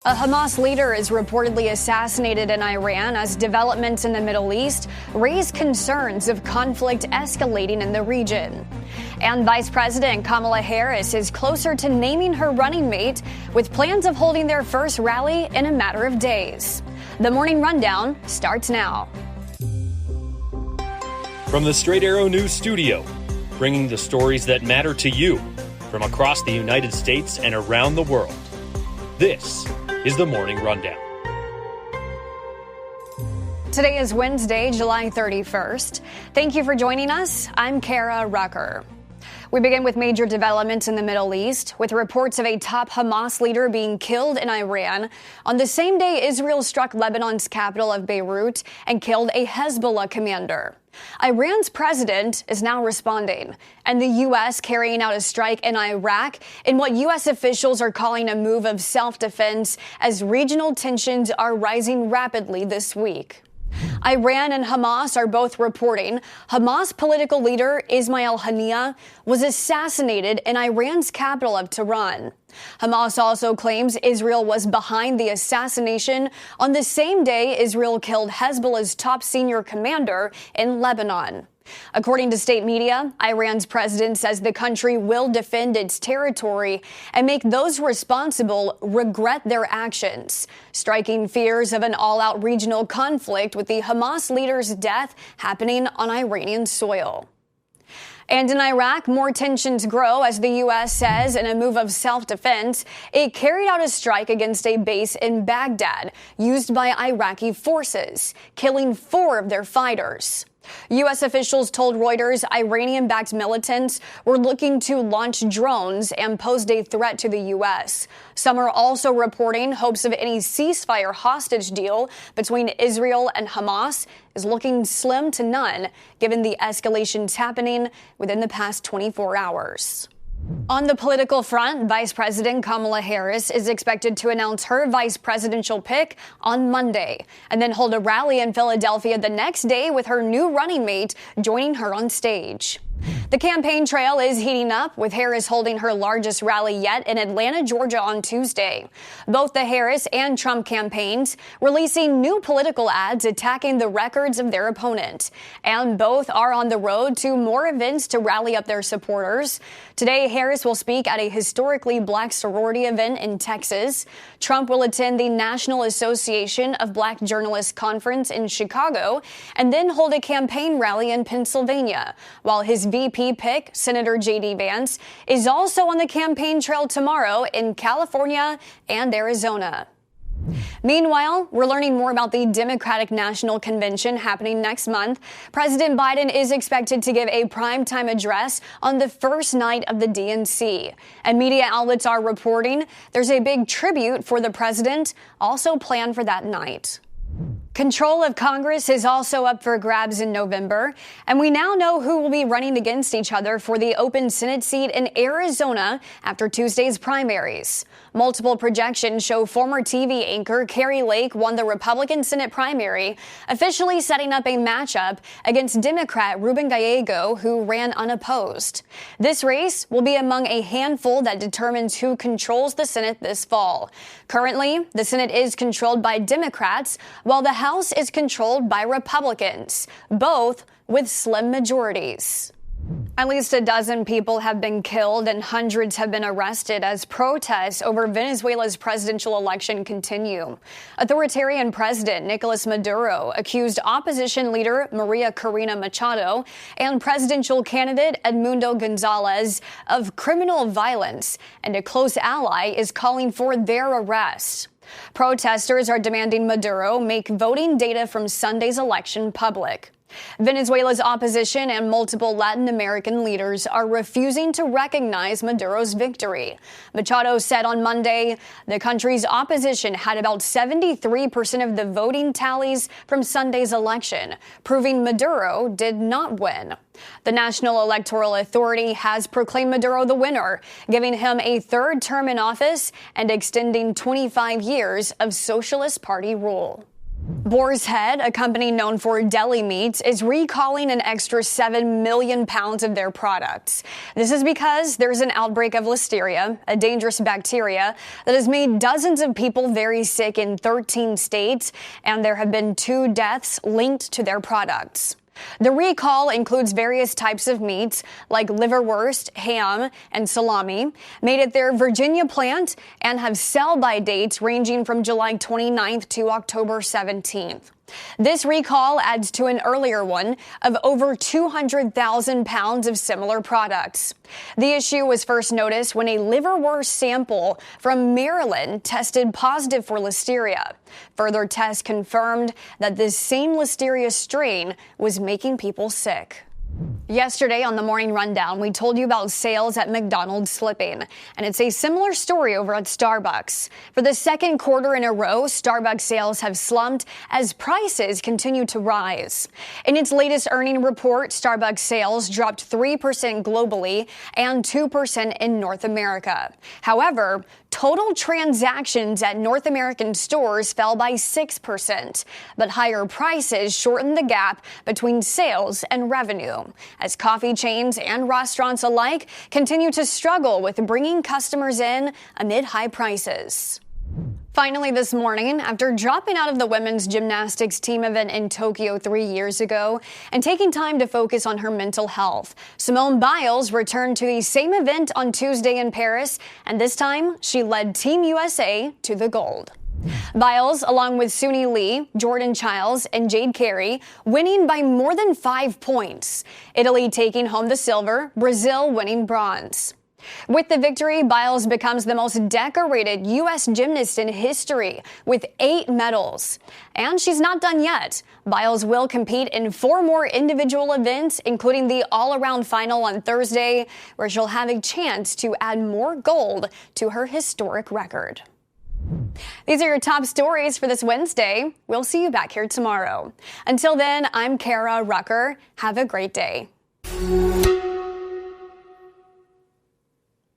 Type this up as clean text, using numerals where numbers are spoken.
A Hamas leader is reportedly assassinated in Iran as developments in the Middle East raise concerns of conflict escalating in the region. And Vice President Kamala Harris is closer to naming her running mate, with plans of holding their first rally in a matter of days. The Morning Rundown starts now. From the Straight Arrow News Studio, bringing the stories that matter to you from across the United States and around the world. This is the Morning Rundown. Today is Wednesday, July 31st. Thank you for joining us. I'm Kara Rucker. We begin with major developments in the Middle East, with reports of a top Hamas leader being killed in Iran on the same day Israel struck Lebanon's capital of Beirut and killed a Hezbollah commander. Iran's president is now responding, and the U.S. carrying out a strike in Iraq in what U.S. officials are calling a move of self-defense as regional tensions are rising rapidly this week. Iran and Hamas are both reporting Hamas political leader Ismail Haniyeh was assassinated in Iran's capital of Tehran. Hamas also claims Israel was behind the assassination on the same day Israel killed Hezbollah's top senior commander in Lebanon. According to state media, Iran's president says the country will defend its territory and make those responsible regret their actions, striking fears of an all-out regional conflict with the Hamas leader's death happening on Iranian soil. And in Iraq, more tensions grow as the U.S. says, in a move of self-defense, it carried out a strike against a base in Baghdad used by Iraqi forces, killing 4 of their fighters. U.S. officials told Reuters Iranian-backed militants were looking to launch drones and posed a threat to the U.S. Some are also reporting hopes of any ceasefire hostage deal between Israel and Hamas is looking slim to none, given the escalations happening within the past 24 hours. On the political front, Vice President Kamala Harris is expected to announce her vice presidential pick on Monday and then hold a rally in Philadelphia the next day with her new running mate joining her on stage. The campaign trail is heating up, with Harris holding her largest rally yet in Atlanta, Georgia on Tuesday. Both the Harris and Trump campaigns releasing new political ads attacking the records of their opponent. And both are on the road to more events to rally up their supporters. Today, Harris will speak at a historically black sorority event in Texas. Trump will attend the National Association of Black Journalists Conference in Chicago and then hold a campaign rally in Pennsylvania, while his VP pick, Senator J.D. Vance, is also on the campaign trail tomorrow in California and Arizona. Meanwhile, we're learning more about the Democratic National Convention happening next month. President Biden is expected to give a primetime address on the first night of the DNC. And media outlets are reporting there's a big tribute for the president also planned for that night. Control of Congress is also up for grabs in November, and we now know who will be running against each other for the open Senate seat in Arizona after Tuesday's primaries. Multiple projections show former TV anchor Kari Lake won the Republican Senate primary, officially setting up a matchup against Democrat Ruben Gallego, who ran unopposed. This race will be among a handful that determines who controls the Senate this fall. Currently, the Senate is controlled by Democrats, while the House is controlled by Republicans, both with slim majorities. At least a dozen people have been killed and hundreds have been arrested as protests over Venezuela's presidential election continue. Authoritarian President Nicolas Maduro accused opposition leader Maria Corina Machado and presidential candidate Edmundo Gonzalez of criminal violence, and a close ally is calling for their arrest. Protesters are demanding Maduro make voting data from Sunday's election public. Venezuela's opposition and multiple Latin American leaders are refusing to recognize Maduro's victory. Machado said on Monday the country's opposition had about 73% of the voting tallies from Sunday's election, proving Maduro did not win. The National Electoral Authority has proclaimed Maduro the winner, giving him a third term in office and extending 25 years of Socialist Party rule. Boar's Head, a company known for deli meats, is recalling an extra 7 million pounds of their products. This is because there's an outbreak of listeria, a dangerous bacteria that has made dozens of people very sick in 13 states, and there have been 2 deaths linked to their products. The recall includes various types of meats like liverwurst, ham, and salami, made at their Virginia plant and have sell-by dates ranging from July 29th to October 17th. This recall adds to an earlier one of over 200,000 pounds of similar products. The issue was first noticed when a liverwurst sample from Maryland tested positive for listeria. Further tests confirmed that this same listeria strain was making people sick. Yesterday on the Morning Rundown, we told you about sales at McDonald's slipping, and it's a similar story over at Starbucks. For the second quarter in a row, Starbucks sales have slumped as prices continue to rise. In its latest earnings report, Starbucks sales dropped 3% globally and 2% in North America. However, total transactions at North American stores fell by 6%, but higher prices shortened the gap between sales and revenue, as coffee chains and restaurants alike continue to struggle with bringing customers in amid high prices. Finally this morning, after dropping out of the women's gymnastics team event in Tokyo 3 years ago and taking time to focus on her mental health, Simone Biles returned to the same event on Tuesday in Paris, and this time she led Team USA to the gold. Biles, along with Suni Lee, Jordan Childs, and Jade Carey, winning by more than 5 points. Italy taking home the silver, Brazil winning bronze. With the victory, Biles becomes the most decorated U.S. gymnast in history with 8 medals. And she's not done yet. Biles will compete in 4 more individual events, including the all-around final on Thursday, where she'll have a chance to add more gold to her historic record. These are your top stories for this Wednesday. We'll see you back here tomorrow. Until then, I'm Kara Rucker. Have a great day.